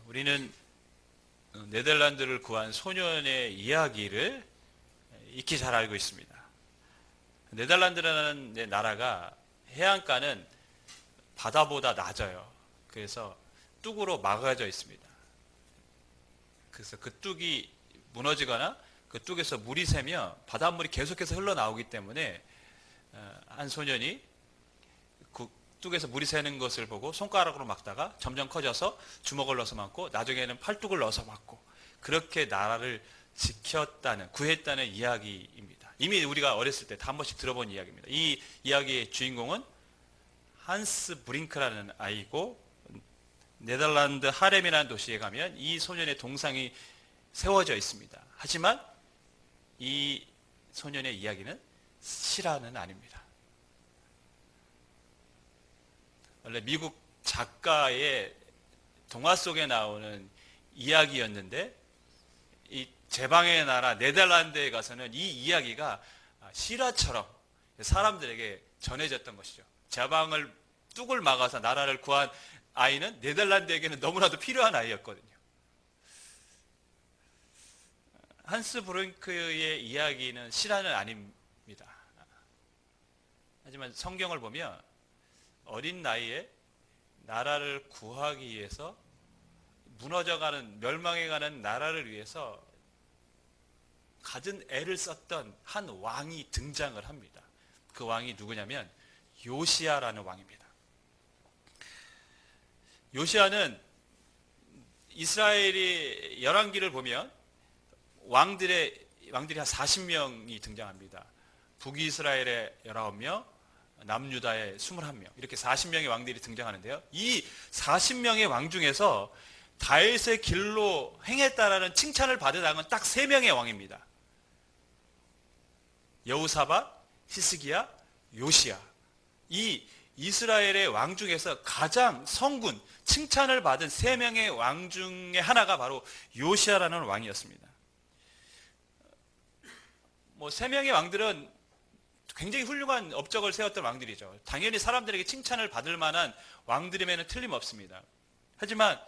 우리는 네덜란드를 구한 소년의 이야기를 익히 잘 알고 있습니다. 네덜란드라는 나라가 해안가는 바다보다 낮아요. 그래서 뚝으로 막아져 있습니다. 그래서 그 뚝이 무너지거나 그 뚝에서 물이 새면 바닷물이 계속해서 흘러나오기 때문에 한 소년이 그 뚝에서 물이 새는 것을 보고 손가락으로 막다가 점점 커져서 주먹을 넣어서 막고 나중에는 팔뚝을 넣어서 막고 그렇게 나라를 지켰다는, 구했다는 이야기입니다. 이미 우리가 어렸을 때 다 한 번씩 들어본 이야기입니다. 이 이야기의 주인공은 한스 브링크라는 아이고, 네덜란드 하렘이라는 도시에 가면 이 소년의 동상이 세워져 있습니다. 하지만 이 소년의 이야기는 실화는 아닙니다. 원래 미국 작가의 동화 속에 나오는 이야기였는데 이 제방의 나라 네덜란드에 가서는 이 이야기가 실화처럼 사람들에게 전해졌던 것이죠. 제방을 뚝을 막아서 나라를 구한 아이는 네덜란드에게는 너무나도 필요한 아이였거든요. 한스 브링크의 이야기는 실화는 아닙니다. 하지만 성경을 보면 어린 나이에 나라를 구하기 위해서 무너져가는, 멸망해가는 나라를 위해서 갖은 애를 썼던 한 왕이 등장을 합니다. 그 왕이 누구냐면 요시야라는 왕입니다. 요시야는 이스라엘이 열왕기를 보면 왕들이 한 40명이 등장합니다. 북이스라엘의 19명, 남유다의 21명, 이렇게 40명의 왕들이 등장하는데요. 이 40명의 왕 중에서 다윗의 길로 행했다라는 칭찬을 받은 왕은 딱 3명의 왕입니다. 여호사밧, 히스기야, 요시야. 이 이스라엘의 왕 중에서 가장 성군, 칭찬을 받은 3명의 왕 중에 하나가 바로 요시야라는 왕이었습니다. 3명의 왕들은 굉장히 훌륭한 업적을 세웠던 왕들이죠. 당연히 사람들에게 칭찬을 받을 만한 왕들임에는 틀림없습니다. 하지만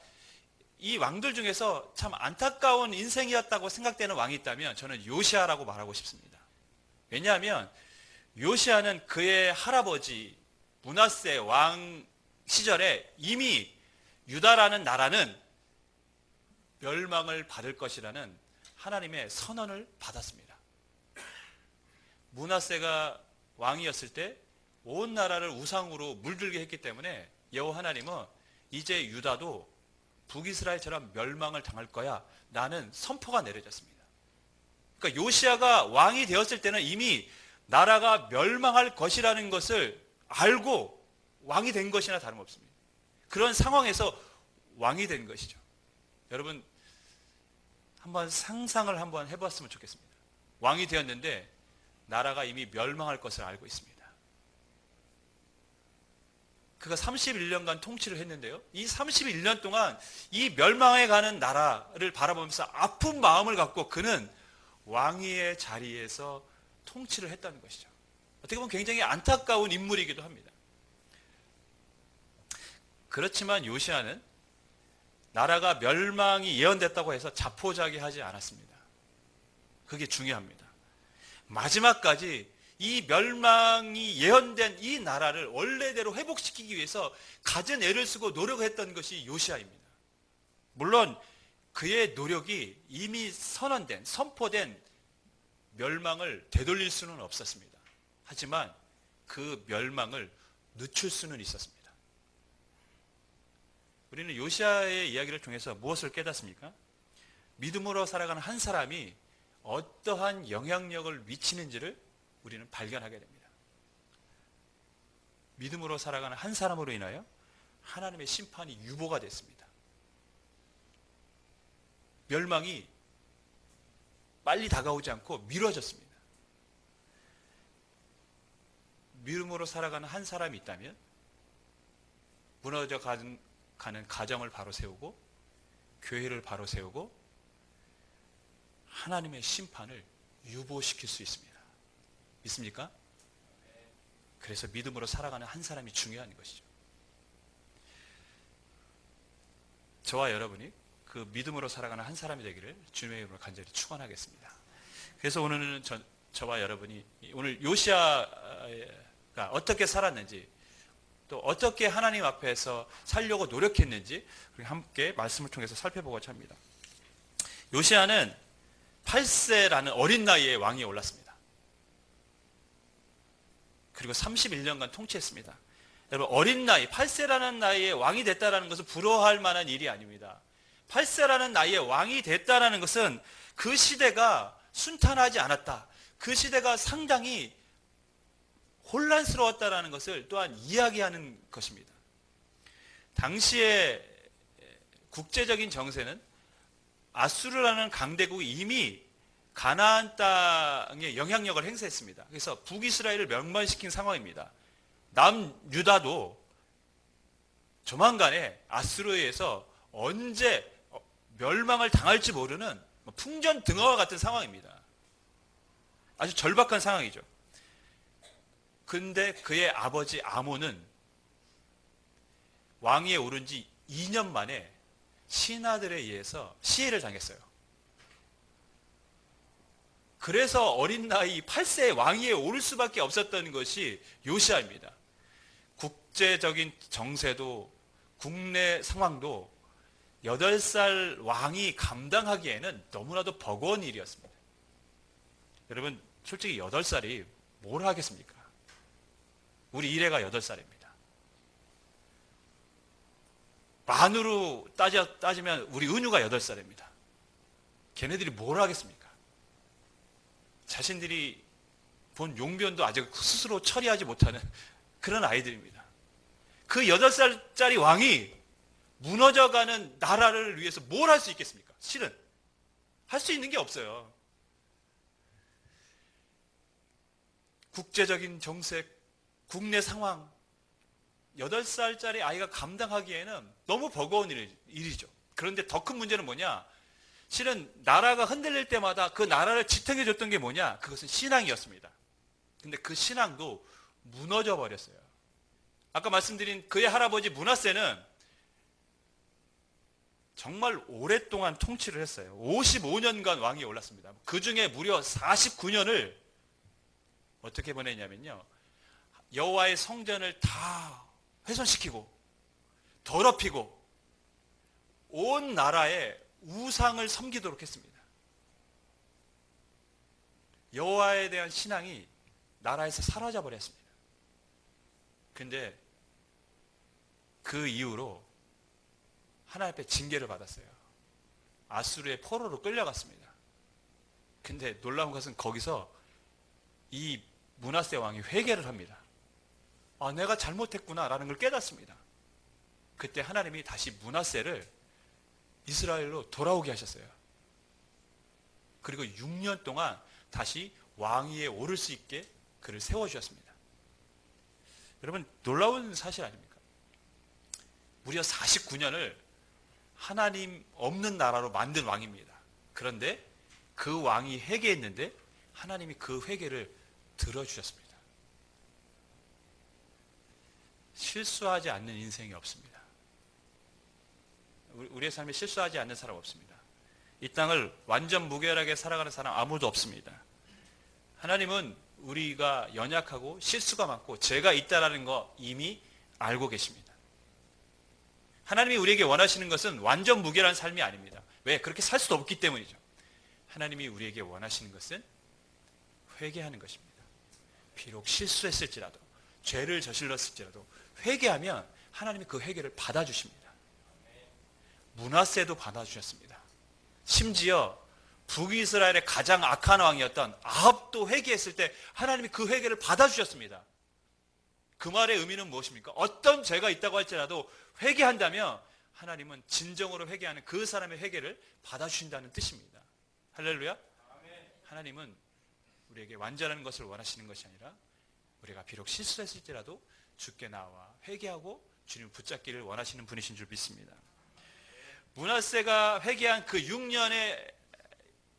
이 왕들 중에서 참 안타까운 인생이었다고 생각되는 왕이 있다면 저는 요시야라고 말하고 싶습니다. 왜냐하면 요시야는 그의 할아버지 므낫세 왕 시절에 이미 유다라는 나라는 멸망을 받을 것이라는 하나님의 선언을 받았습니다. 므낫세가 왕이었을 때 온 나라를 우상으로 물들게 했기 때문에 여호와 하나님은 이제 유다도 북이스라엘처럼 멸망을 당할 거야 라는 선포가 내려졌습니다. 그러니까 요시야가 왕이 되었을 때는 이미 나라가 멸망할 것이라는 것을 알고 왕이 된 것이나 다름없습니다. 그런 상황에서 왕이 된 것이죠. 여러분 한번 상상을 한번 해봤으면 좋겠습니다. 왕이 되었는데 나라가 이미 멸망할 것을 알고 있습니다. 그가 31년간 통치를 했는데요. 이 31년 동안 이 멸망해 가는 나라를 바라보면서 아픈 마음을 갖고 그는 왕위의 자리에서 통치를 했다는 것이죠. 어떻게 보면 굉장히 안타까운 인물이기도 합니다. 그렇지만 요시야는 나라가 멸망이 예언됐다고 해서 자포자기하지 않았습니다. 그게 중요합니다. 마지막까지 이 멸망이 예언된 이 나라를 원래대로 회복시키기 위해서 갖은 애를 쓰고 노력했던 것이 요시야입니다. 물론 그의 노력이 이미 선언된, 선포된 멸망을 되돌릴 수는 없었습니다. 하지만 그 멸망을 늦출 수는 있었습니다. 우리는 요시야의 이야기를 통해서 무엇을 깨닫습니까? 믿음으로 살아가는 한 사람이 어떠한 영향력을 미치는지를 우리는 발견하게 됩니다. 믿음으로 살아가는 한 사람으로 인하여 하나님의 심판이 유보가 됐습니다. 멸망이 빨리 다가오지 않고 미뤄졌습니다. 믿음으로 살아가는 한 사람이 있다면 무너져 가는 가정을 바로 세우고 교회를 바로 세우고 하나님의 심판을 유보시킬 수 있습니다. 믿습니까? 그래서 믿음으로 살아가는 한 사람이 중요한 것이죠. 저와 여러분이 그 믿음으로 살아가는 한 사람이 되기를 주님의 이름으로 간절히 축원하겠습니다. 그래서 오늘은 저와 여러분이 오늘 요시아가 어떻게 살았는지, 또 어떻게 하나님 앞에서 살려고 노력했는지 함께 말씀을 통해서 살펴보고자 합니다. 요시아는 8세라는 어린 나이에 왕위에 올랐습니다. 그리고 31년간 통치했습니다. 여러분, 어린 나이, 8세라는 나이에 왕이 됐다는 것은 부러워할 만한 일이 아닙니다. 8세라는 나이에 왕이 됐다는 것은 그 시대가 순탄하지 않았다, 그 시대가 상당히 혼란스러웠다는 것을 또한 이야기하는 것입니다. 당시의 국제적인 정세는 아수르라는 강대국이 이미 가나안 땅에 영향력을 행사했습니다. 그래서 북이스라엘을 멸망시킨 상황입니다. 남유다도 조만간에 아수르에 의해서 언제 멸망을 당할지 모르는 풍전등화와 같은 상황입니다. 아주 절박한 상황이죠. 근데 그의 아버지 아몬은 왕위에 오른 지 2년 만에 신하들에 의해서 시해를 당했어요. 그래서 어린 나이 8세에 왕위에 오를 수밖에 없었던 것이 요시아입니다. 국제적인 정세도 국내 상황도 8살 왕이 감당하기에는 너무나도 버거운 일이었습니다. 여러분, 솔직히 8살이 뭘 하겠습니까? 우리 이래가 8살입니다. 만으로 따지면 우리 은유가 8살입니다. 걔네들이 뭘 하겠습니까? 자신들이 본 용변도 아직 스스로 처리하지 못하는 그런 아이들입니다. 그 8살짜리 왕이 무너져가는 나라를 위해서 뭘 할 수 있겠습니까? 실은 할 수 있는 게 없어요. 국제적인 정세, 국내 상황, 8살짜리 아이가 감당하기에는 너무 버거운 일이죠. 그런데 더 큰 문제는 뭐냐? 실은 나라가 흔들릴 때마다 그 나라를 지탱해 줬던 게 뭐냐? 그것은 신앙이었습니다. 근데 그 신앙도 무너져 버렸어요. 아까 말씀드린 그의 할아버지 므낫세는 정말 오랫동안 통치를 했어요. 55년간 왕위에 올랐습니다. 그 중에 무려 49년을 어떻게 보냈냐면요, 여호와의 성전을 다 훼손시키고 더럽히고 온 나라에 우상을 섬기도록 했습니다. 여호와에 대한 신앙이 나라에서 사라져 버렸습니다. 근데 그 이후로 하나님 앞에 징계를 받았어요. 아수르의 포로로 끌려갔습니다. 근데 놀라운 것은 거기서 이 므낫세 왕이 회개를 합니다. 아, 내가 잘못했구나라는 걸 깨닫습니다. 그때 하나님이 다시 므낫세를 이스라엘로 돌아오게 하셨어요. 그리고 6년 동안 다시 왕위에 오를 수 있게 그를 세워주셨습니다. 여러분, 놀라운 사실 아닙니까? 무려 49년을 하나님 없는 나라로 만든 왕입니다. 그런데 그 왕이 회개했는데 하나님이 그 회개를 들어주셨습니다. 실수하지 않는 인생이 없습니다. 우리의 삶에 실수하지 않는 사람 없습니다. 이 땅을 완전 무결하게 살아가는 사람 아무도 없습니다. 하나님은 우리가 연약하고 실수가 많고 죄가 있다라는 거 이미 알고 계십니다. 하나님이 우리에게 원하시는 것은 완전 무결한 삶이 아닙니다. 왜? 그렇게 살 수도 없기 때문이죠. 하나님이 우리에게 원하시는 것은 회개하는 것입니다. 비록 실수했을지라도, 죄를 저질렀을지라도 회개하면 하나님이 그 회개를 받아주십니다. 므낫세도 받아주셨습니다. 심지어 북이스라엘의 가장 악한 왕이었던 아합도 회개했을 때 하나님이 그 회개를 받아주셨습니다. 그 말의 의미는 무엇입니까? 어떤 죄가 있다고 할지라도 회개한다면 하나님은 진정으로 회개하는 그 사람의 회개를 받아주신다는 뜻입니다. 할렐루야. 하나님은 우리에게 완전한 것을 원하시는 것이 아니라 우리가 비록 실수했을지라도 주께 나와 회개하고 주님을 붙잡기를 원하시는 분이신 줄 믿습니다. 므낫세가 회개한 그 6년의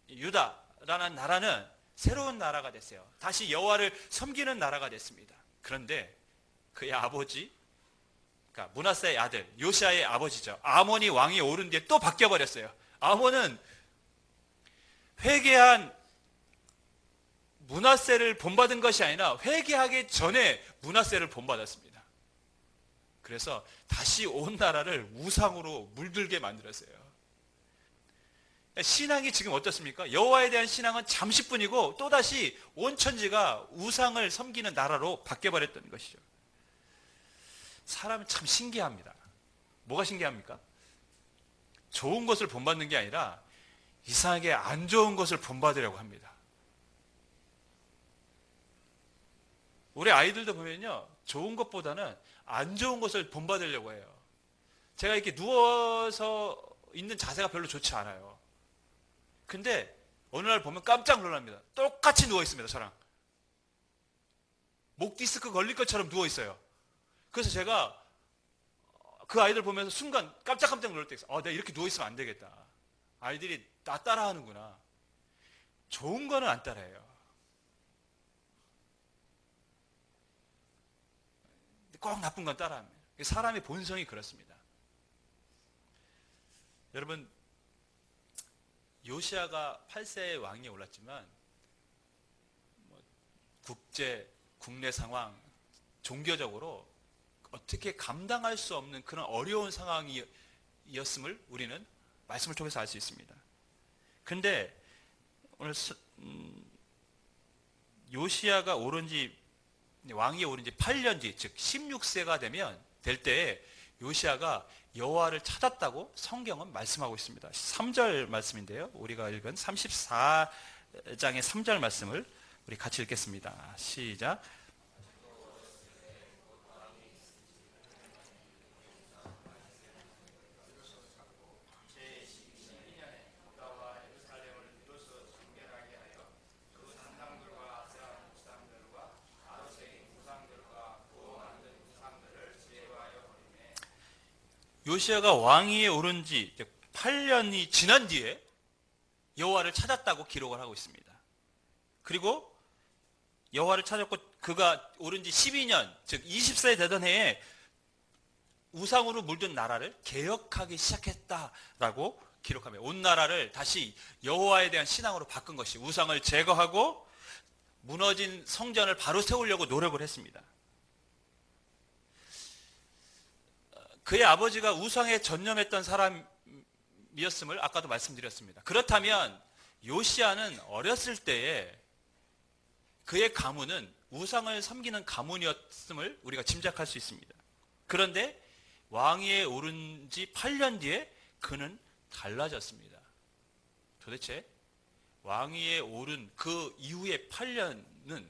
유다라는 나라는 새로운 나라가 됐어요. 다시 여호와를 섬기는 나라가 됐습니다. 그런데 그의 아버지 그러니까 므낫세의 아들 요시아의 아버지죠. 아몬이 왕이 오른 뒤에 또 바뀌어 버렸어요. 아몬은 회개한 므낫세를 본받은 것이 아니라 회개하기 전에 므낫세를 본받았습니다. 그래서 다시 온 나라를 우상으로 물들게 만들었어요. 신앙이 지금 어떻습니까? 여호와에 대한 신앙은 잠시뿐이고 또다시 온 천지가 우상을 섬기는 나라로 바뀌어버렸던 것이죠. 사람은 참 신기합니다. 뭐가 신기합니까? 좋은 것을 본받는 게 아니라 이상하게 안 좋은 것을 본받으려고 합니다. 우리 아이들도 보면요, 좋은 것보다는 안 좋은 것을 본받으려고 해요. 제가 이렇게 누워서 있는 자세가 별로 좋지 않아요. 근데 어느 날 보면 깜짝 놀랍니다. 똑같이 누워 있습니다, 저랑. 목 디스크 걸릴 것처럼 누워 있어요. 그래서 제가 그 아이들 보면서 순간 깜짝깜짝 놀랄 때 있어요. 내가 이렇게 누워 있으면 안 되겠다. 아이들이 나 따라 하는구나. 좋은 거는 안 따라해요. 꼭 나쁜 건 따라합니다. 사람의 본성이 그렇습니다. 여러분, 요시아가 8세의 왕이 올랐지만 국내 상황, 종교적으로 어떻게 감당할 수 없는 그런 어려운 상황이었음을 우리는 말씀을 통해서 알 수 있습니다. 근데 오늘 요시아가 왕이 오른 지 8년 뒤, 즉 16세가 될 때에 요시아가 여호와를 찾았다고 성경은 말씀하고 있습니다. 3절 말씀인데요. 우리가 읽은 34장의 3절 말씀을 우리 같이 읽겠습니다. 시작. 요시아가 왕위에 오른 지 8년이 지난 뒤에 여호와를 찾았다고 기록을 하고 있습니다. 그리고 여호와를 찾았고 그가 오른 지 12년, 즉 20세 되던 해에 우상으로 물든 나라를 개혁하기 시작했다라고 기록합니다. 온 나라를 다시 여호와에 대한 신앙으로 바꾼 것이, 우상을 제거하고 무너진 성전을 바로 세우려고 노력을 했습니다. 그의 아버지가 우상에 전념했던 사람이었음을 아까도 말씀드렸습니다. 그렇다면 요시아는 어렸을 때에 그의 가문은 우상을 섬기는 가문이었음을 우리가 짐작할 수 있습니다. 그런데 왕위에 오른 지 8년 뒤에 그는 달라졌습니다. 도대체 왕위에 오른 그 이후의 8년은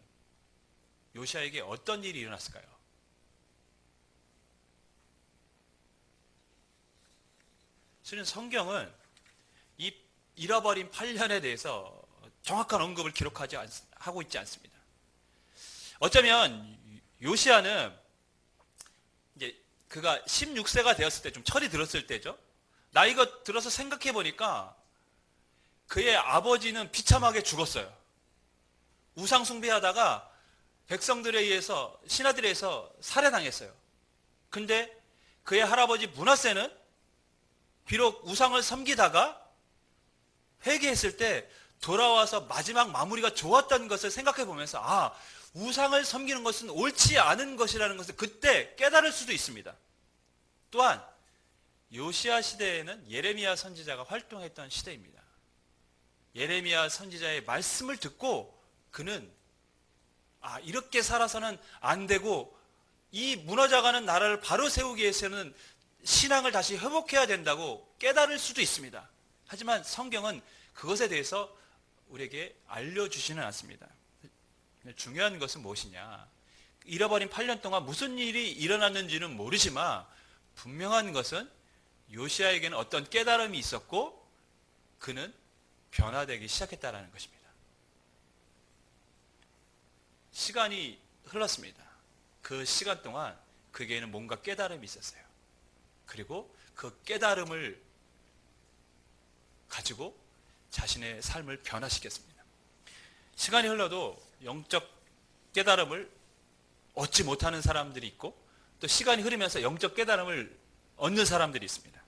요시아에게 어떤 일이 일어났을까요? 실은 성경은 이 잃어버린 8년에 대해서 정확한 언급을 하고 있지 않습니다. 어쩌면 요시아는 이제 그가 16세가 되었을 때, 좀 철이 들었을 때죠. 나이가 들어서 생각해 보니까 그의 아버지는 비참하게 죽었어요. 우상 숭배하다가 백성들에 의해서, 신하들에 의해서 살해당했어요. 근데 그의 할아버지 므낫세는 비록 우상을 섬기다가 회개했을 때 돌아와서 마지막 마무리가 좋았던 것을 생각해 보면서 우상을 섬기는 것은 옳지 않은 것이라는 것을 그때 깨달을 수도 있습니다. 또한 요시아 시대에는 예레미야 선지자가 활동했던 시대입니다. 예레미야 선지자의 말씀을 듣고 그는 이렇게 살아서는 안 되고 이 무너져가는 나라를 바로 세우기 위해서는 신앙을 다시 회복해야 된다고 깨달을 수도 있습니다. 하지만 성경은 그것에 대해서 우리에게 알려주지는 않습니다. 중요한 것은 무엇이냐? 잃어버린 8년 동안 무슨 일이 일어났는지는 모르지만 분명한 것은 요시아에게는 어떤 깨달음이 있었고 그는 변화되기 시작했다는 것입니다. 시간이 흘렀습니다. 그 시간 동안 그에게는 뭔가 깨달음이 있었어요. 그리고 그 깨달음을 가지고 자신의 삶을 변화시켰습니다. 시간이 흘러도 영적 깨달음을 얻지 못하는 사람들이 있고 또 시간이 흐르면서 영적 깨달음을 얻는 사람들이 있습니다.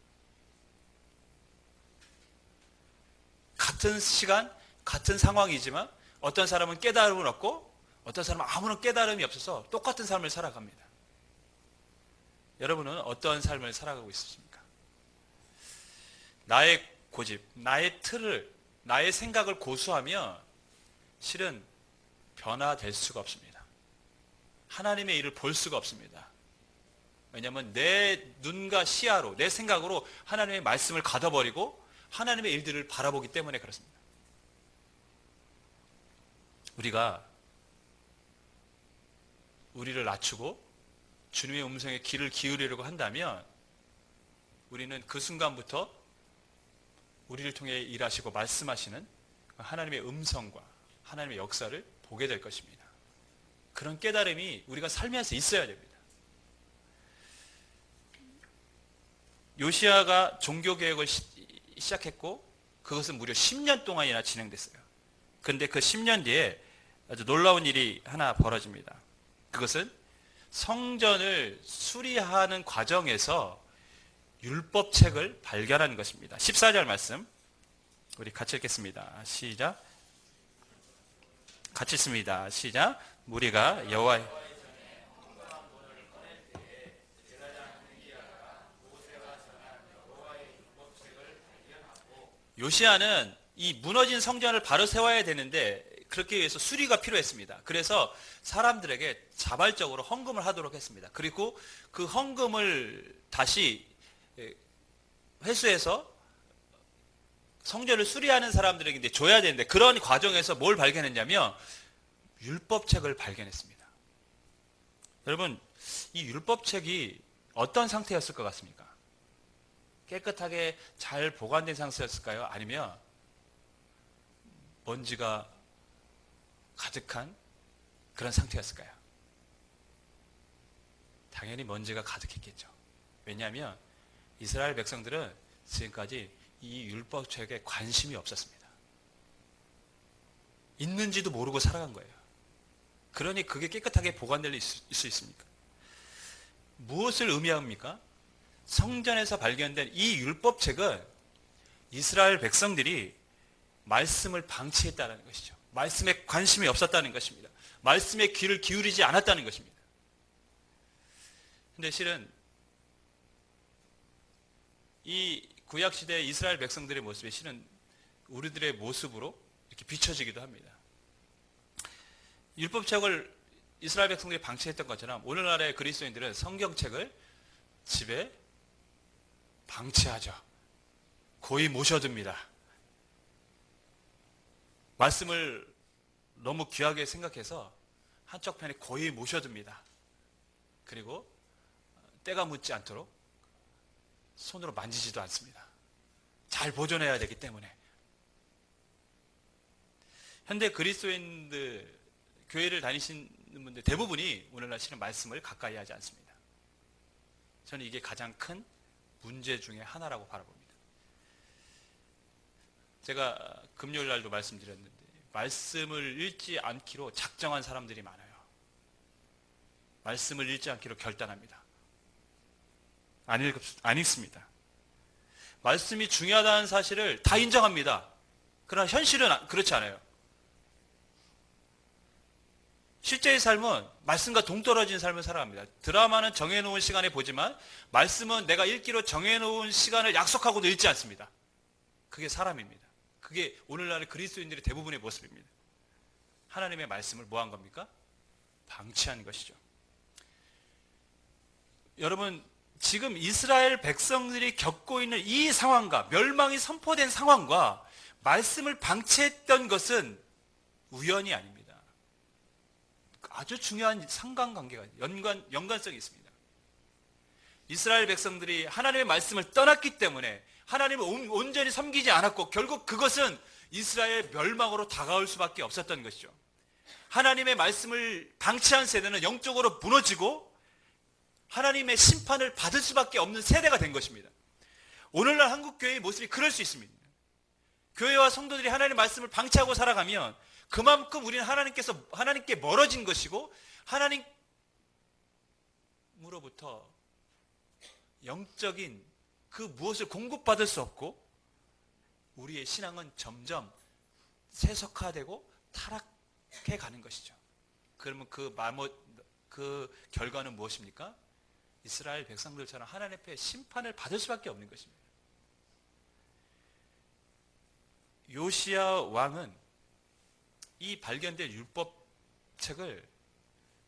같은 시간, 같은 상황이지만 어떤 사람은 깨달음을 얻고 어떤 사람은 아무런 깨달음이 없어서 똑같은 삶을 살아갑니다. 여러분은 어떠한 삶을 살아가고 있습니까? 나의 고집, 나의 틀을, 나의 생각을 고수하면 실은 변화될 수가 없습니다. 하나님의 일을 볼 수가 없습니다. 왜냐하면 내 눈과 시야로, 내 생각으로 하나님의 말씀을 가둬버리고 하나님의 일들을 바라보기 때문에 그렇습니다. 우리가 우리를 낮추고 주님의 음성에 귀를 기울이려고 한다면 우리는 그 순간부터 우리를 통해 일하시고 말씀하시는 하나님의 음성과 하나님의 역사를 보게 될 것입니다. 그런 깨달음이 우리가 살면서 있어야 됩니다. 요시야가 종교개혁을 시작했고 그것은 무려 10년 동안이나 진행됐어요. 그런데 그 10년 뒤에 아주 놀라운 일이 하나 벌어집니다. 그것은 성전을 수리하는 과정에서 율법책을 발견하는 것입니다. 14절 말씀 우리 같이 읽겠습니다. 시작. 같이 읽습니다. 시작. 무리가 여호와의 요시야는 이 무너진 성전을 바로 세워야 되는데 그렇게 위해서 수리가 필요했습니다. 그래서 사람들에게 자발적으로 헌금을 하도록 했습니다. 그리고 그 헌금을 다시 회수해서 성전을 수리하는 사람들에게 이제 줘야 되는데 그런 과정에서 뭘 발견했냐면 율법책을 발견했습니다. 여러분, 이 율법책이 어떤 상태였을 것 같습니까? 깨끗하게 잘 보관된 상태였을까요? 아니면 먼지가 가득한 그런 상태였을까요? 당연히 먼지가 가득했겠죠. 왜냐하면 이스라엘 백성들은 지금까지 이 율법책에 관심이 없었습니다. 있는지도 모르고 살아간 거예요. 그러니 그게 깨끗하게 보관될 수 있습니까? 무엇을 의미합니까? 성전에서 발견된 이 율법책은 이스라엘 백성들이 말씀을 방치했다는 것이죠. 말씀에 관심이 없었다는 것입니다. 말씀에 귀를 기울이지 않았다는 것입니다. 근데 실은 이 구약시대 이스라엘 백성들의 모습이 실은 우리들의 모습으로 이렇게 비춰지기도 합니다. 율법책을 이스라엘 백성들이 방치했던 것처럼 오늘날의 그리스도인들은 성경책을 집에 방치하죠. 고이 모셔둡니다. 말씀을 너무 귀하게 생각해서 한쪽 편에 고이 모셔둡니다. 그리고 때가 묻지 않도록 손으로 만지지도 않습니다. 잘 보존해야 되기 때문에. 현대 그리스도인들, 교회를 다니시는 분들 대부분이 오늘날 실은 말씀을 가까이 하지 않습니다. 저는 이게 가장 큰 문제 중에 하나라고 바라봅니다. 제가 금요일 날도 말씀드렸는데 말씀을 읽지 않기로 작정한 사람들이 많아요. 말씀을 읽지 않기로 결단합니다. 안 읽습니다. 말씀이 중요하다는 사실을 다 인정합니다. 그러나 현실은 그렇지 않아요. 실제의 삶은 말씀과 동떨어진 삶을 살아갑니다. 드라마는 정해놓은 시간에 보지만 말씀은 내가 읽기로 정해놓은 시간을 약속하고도 읽지 않습니다. 그게 사람입니다. 그게 오늘날의 그리스도인들의 대부분의 모습입니다. 하나님의 말씀을 뭐 한 겁니까? 방치한 것이죠. 여러분, 지금 이스라엘 백성들이 겪고 있는 이 상황과 멸망이 선포된 상황과 말씀을 방치했던 것은 우연이 아닙니다. 아주 중요한 상관관계가 연관성이 있습니다. 이스라엘 백성들이 하나님의 말씀을 떠났기 때문에 하나님을 온전히 섬기지 않았고 결국 그것은 이스라엘 멸망으로 다가올 수밖에 없었던 것이죠. 하나님의 말씀을 방치한 세대는 영적으로 무너지고 하나님의 심판을 받을 수밖에 없는 세대가 된 것입니다. 오늘날 한국교회의 모습이 그럴 수 있습니다. 교회와 성도들이 하나님의 말씀을 방치하고 살아가면 그만큼 우리는 하나님께 멀어진 것이고 하나님을 하나님으로부터 영적인 그 무엇을 공급받을 수 없고 우리의 신앙은 점점 세속화되고 타락해 가는 것이죠. 그러면 그 결과는 무엇입니까? 이스라엘 백성들처럼 하나님 앞에 심판을 받을 수밖에 없는 것입니다. 요시야 왕은 이 발견된 율법책을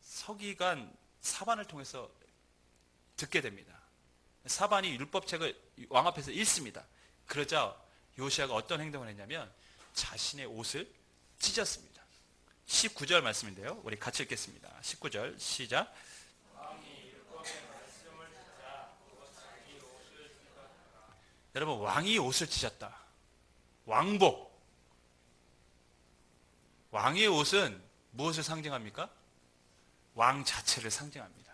서기관 사반을 통해서 듣게 됩니다. 사반이 율법책을 왕 앞에서 읽습니다. 그러자 요시야가 어떤 행동을 했냐면 자신의 옷을 찢었습니다. 19절 말씀인데요. 우리 같이 읽겠습니다. 19절 시작. 여러분, 왕이 옷을 찢었다. 왕복. 왕의 옷은 무엇을 상징합니까? 왕 자체를 상징합니다.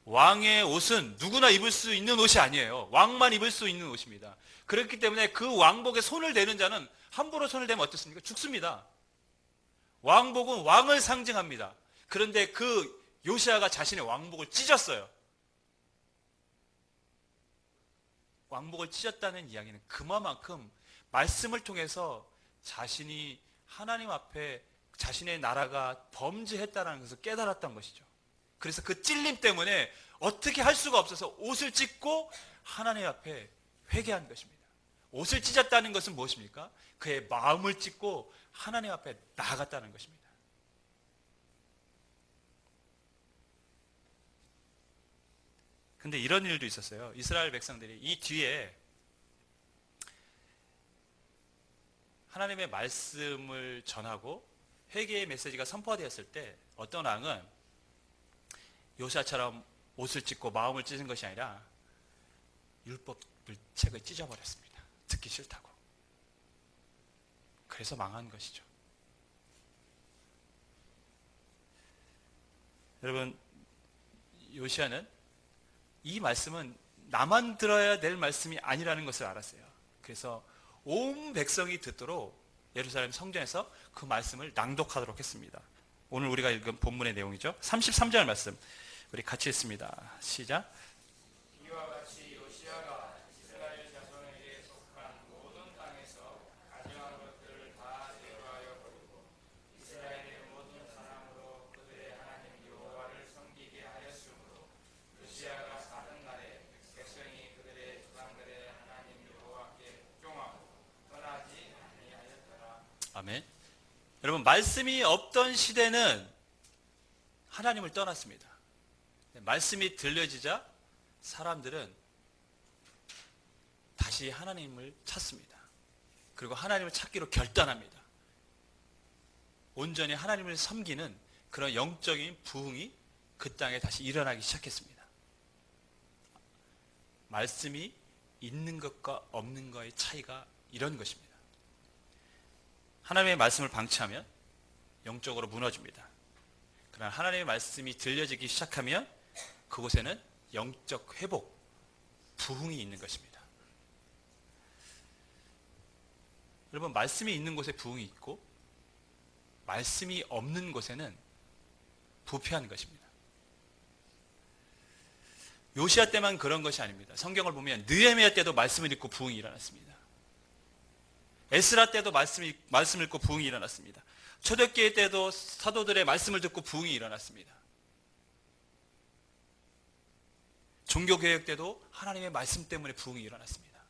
왕의 옷은 누구나 입을 수 있는 옷이 아니에요. 왕만 입을 수 있는 옷입니다. 그렇기 때문에 그 왕복에 손을 대는 자는 함부로 손을 대면 어떻습니까? 죽습니다. 왕복은 왕을 상징합니다. 그런데 그 요시야가 자신의 왕복을 찢었어요. 왕복을 찢었다는 이야기는 그만큼 말씀을 통해서 자신이 하나님 앞에 자신의 나라가 범죄했다는 것을 깨달았던 것이죠. 그래서 그 찔림 때문에 어떻게 할 수가 없어서 옷을 찢고 하나님 앞에 회개한 것입니다. 옷을 찢었다는 것은 무엇입니까? 그의 마음을 찢고 하나님 앞에 나아갔다는 것입니다. 근데 이런 일도 있었어요. 이스라엘 백성들이 이 뒤에 하나님의 말씀을 전하고 회개의 메시지가 선포되었을 때 어떤 왕은 요시야처럼 옷을 찢고 마음을 찢은 것이 아니라 율법 책을 찢어버렸습니다. 듣기 싫다고. 그래서 망한 것이죠. 여러분, 요시야는 이 말씀은 나만 들어야 될 말씀이 아니라는 것을 알았어요. 그래서 온 백성이 듣도록 예루살렘 성전에서 그 말씀을 낭독하도록 했습니다. 오늘 우리가 읽은 본문의 내용이죠. 33절 말씀 우리 같이 읽습니다. 시작. 이와 같이 요시야가 이스라엘 자손에게 속한 모든 땅에서 가져간 것들을 다 제거하여 버리고 이스라엘의 모든 사람으로 그들의 하나님 여호와를 섬기게 하였으므로 요시야가 사는 날에 백성이 그들의 조상들의 하나님 여호와께 복종하고 떠나지 아니하였더라. 아멘. 여러분, 말씀이 없던 시대는 하나님을 떠났습니다. 말씀이 들려지자 사람들은 다시 하나님을 찾습니다. 그리고 하나님을 찾기로 결단합니다. 온전히 하나님을 섬기는 그런 영적인 부흥이 그 땅에 다시 일어나기 시작했습니다. 말씀이 있는 것과 없는 것의 차이가 이런 것입니다. 하나님의 말씀을 방치하면 영적으로 무너집니다. 그러나 하나님의 말씀이 들려지기 시작하면 그곳에는 영적 회복, 부흥이 있는 것입니다. 여러분, 말씀이 있는 곳에 부흥이 있고 말씀이 없는 곳에는 부패한 것입니다. 요시야 때만 그런 것이 아닙니다. 성경을 보면 느헤미야 때도 말씀을 읽고 부흥이 일어났습니다. 에스라 때도 말씀을 읽고 부흥이 일어났습니다. 초대교회 때도 사도들의 말씀을 듣고 부흥이 일어났습니다. 종교개혁 때도 하나님의 말씀 때문에 부흥이 일어났습니다.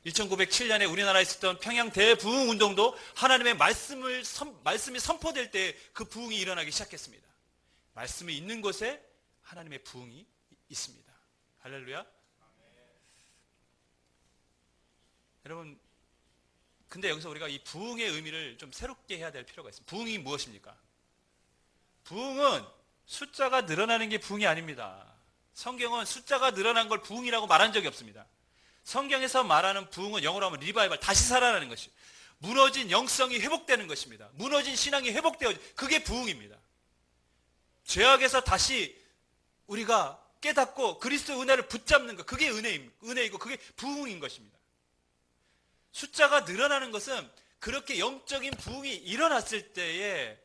1907년에 우리나라에 있었던 평양 대부흥 운동도 하나님의 말씀이 선포될 때 그 부흥이 일어나기 시작했습니다. 말씀이 있는 곳에 하나님의 부흥이 있습니다. 할렐루야. 여러분, 근데 여기서 우리가 이 부흥의 의미를 좀 새롭게 해야 될 필요가 있습니다. 부흥이 무엇입니까? 부흥은 숫자가 늘어나는 게 부흥이 아닙니다. 성경은 숫자가 늘어난 걸 부흥이라고 말한 적이 없습니다. 성경에서 말하는 부흥은 영어로 하면 리바이벌, 다시 살아나는 것이죠. 무너진 영성이 회복되는 것입니다. 무너진 신앙이 회복되어, 그게 부흥입니다. 죄악에서 다시 우리가 깨닫고 그리스도의 은혜를 붙잡는 것, 그게 은혜이고 그게 부흥인 것입니다. 숫자가 늘어나는 것은 그렇게 영적인 부흥이 일어났을 때에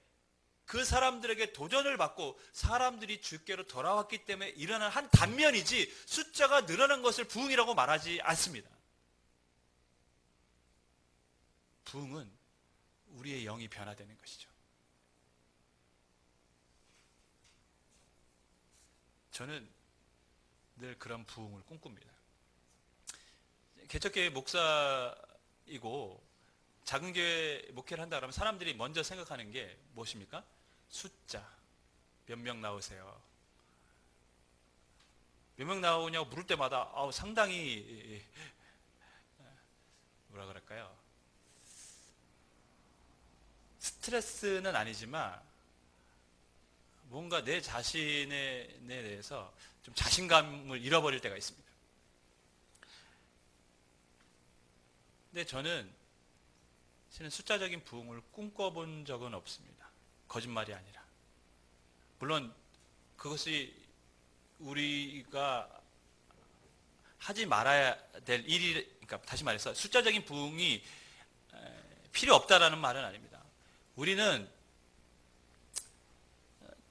그 사람들에게 도전을 받고 사람들이 주께로 돌아왔기 때문에 일어난 한 단면이지 숫자가 늘어난 것을 부흥이라고 말하지 않습니다. 부흥은 우리의 영이 변화되는 것이죠. 저는 늘 그런 부흥을 꿈꿉니다. 개척교회 목사이고 작은 교회 목회를 한다 그러면 사람들이 먼저 생각하는 게 무엇입니까? 숫자. 몇 명 나오세요. 몇 명 나오냐고 물을 때마다 상당히 뭐라 그럴까요? 스트레스는 아니지만 뭔가 내 자신에 대해서 좀 자신감을 잃어버릴 때가 있습니다. 근데 저는 실은 숫자적인 부흥을 꿈꿔본 적은 없습니다. 거짓말이 아니라. 물론 그것이 우리가 하지 말아야 될 일이, 그러니까 다시 말해서 숫자적인 부흥이 필요 없다라는 말은 아닙니다. 우리는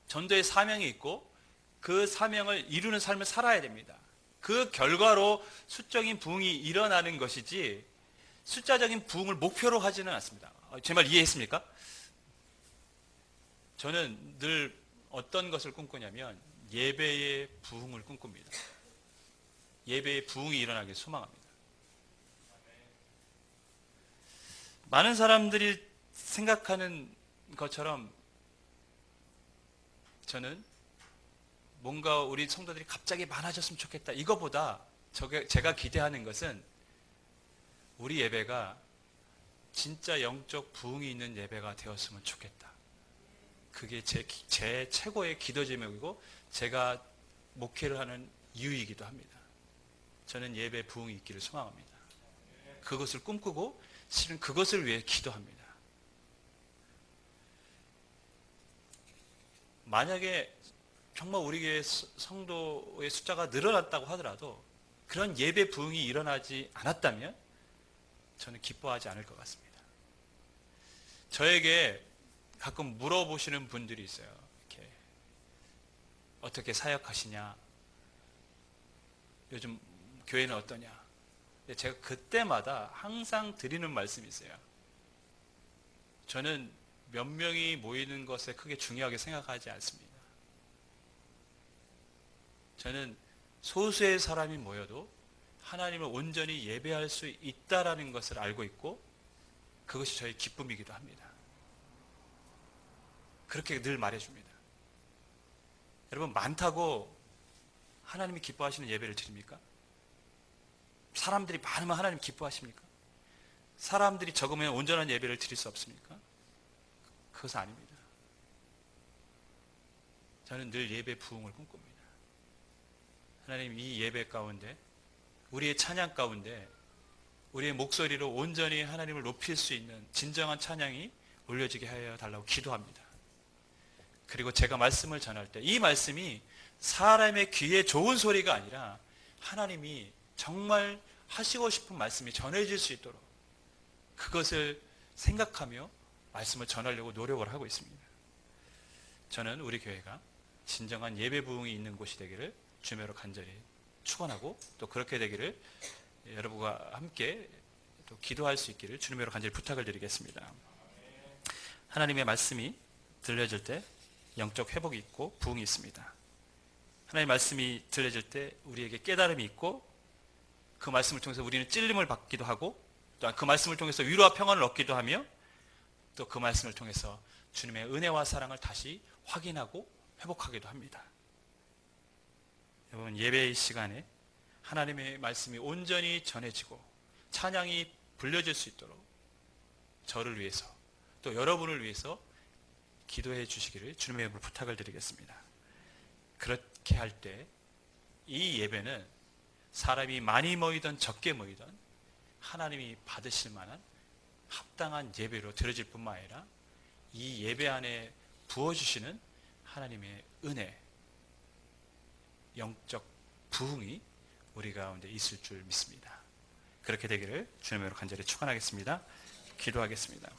전도의 사명이 있고 그 사명을 이루는 삶을 살아야 됩니다. 그 결과로 숫자적인 부흥이 일어나는 것이지 숫자적인 부흥을 목표로 하지는 않습니다. 제 말 이해했습니까? 저는 늘 어떤 것을 꿈꾸냐면 예배의 부흥을 꿈꿉니다. 예배의 부흥이 일어나길 소망합니다. 많은 사람들이 생각하는 것처럼 저는 뭔가 우리 성도들이 갑자기 많아졌으면 좋겠다. 이거보다 제가 기대하는 것은 우리 예배가 진짜 영적 부흥이 있는 예배가 되었으면 좋겠다. 그게 제 최고의 기도 제목이고 제가 목회를 하는 이유이기도 합니다. 저는 예배 부흥이 있기를 소망합니다. 그것을 꿈꾸고 실은 그것을 위해 기도합니다. 만약에 정말 우리 교회 성도의 숫자가 늘어났다고 하더라도 그런 예배 부흥이 일어나지 않았다면 저는 기뻐하지 않을 것 같습니다. 저에게 가끔 물어보시는 분들이 있어요. 이렇게 어떻게 사역하시냐? 요즘 교회는 어떠냐? 근데 제가 그때마다 항상 드리는 말씀이 있어요. 저는 몇 명이 모이는 것에 크게 중요하게 생각하지 않습니다. 저는 소수의 사람이 모여도 하나님을 온전히 예배할 수 있다라는 것을 알고 있고 그것이 저의 기쁨이기도 합니다. 그렇게 늘 말해줍니다. 여러분, 많다고 하나님이 기뻐하시는 예배를 드립니까? 사람들이 많으면 하나님 기뻐하십니까? 사람들이 적으면 온전한 예배를 드릴 수 없습니까? 그것은 아닙니다. 저는 늘 예배 부흥을 꿈꿉니다. 하나님, 이 예배 가운데 우리의 찬양 가운데 우리의 목소리로 온전히 하나님을 높일 수 있는 진정한 찬양이 올려지게 하여 달라고 기도합니다. 그리고 제가 말씀을 전할 때 이 말씀이 사람의 귀에 좋은 소리가 아니라 하나님이 정말 하시고 싶은 말씀이 전해질 수 있도록 그것을 생각하며 말씀을 전하려고 노력을 하고 있습니다. 저는 우리 교회가 진정한 예배 부흥이 있는 곳이 되기를 주님으로 간절히 축원하고 또 그렇게 되기를 여러분과 함께 또 기도할 수 있기를 주님으로 간절히 부탁을 드리겠습니다. 하나님의 말씀이 들려질 때 영적 회복이 있고 부흥이 있습니다. 하나님의 말씀이 들려질 때 우리에게 깨달음이 있고 그 말씀을 통해서 우리는 찔림을 받기도 하고 또 그 말씀을 통해서 위로와 평안을 얻기도 하며 또 그 말씀을 통해서 주님의 은혜와 사랑을 다시 확인하고 회복하기도 합니다. 여러분, 예배의 시간에 하나님의 말씀이 온전히 전해지고 찬양이 불려질 수 있도록 저를 위해서 또 여러분을 위해서 기도해 주시기를 주님의 이름으로 부탁을 드리겠습니다. 그렇게 할 때 이 예배는 사람이 많이 모이든 적게 모이든 하나님이 받으실 만한 합당한 예배로 드려질 뿐만 아니라 이 예배 안에 부어주시는 하나님의 은혜, 영적 부흥이 우리 가운데 있을 줄 믿습니다. 그렇게 되기를 주님의 이름으로 간절히 축원하겠습니다. 기도하겠습니다.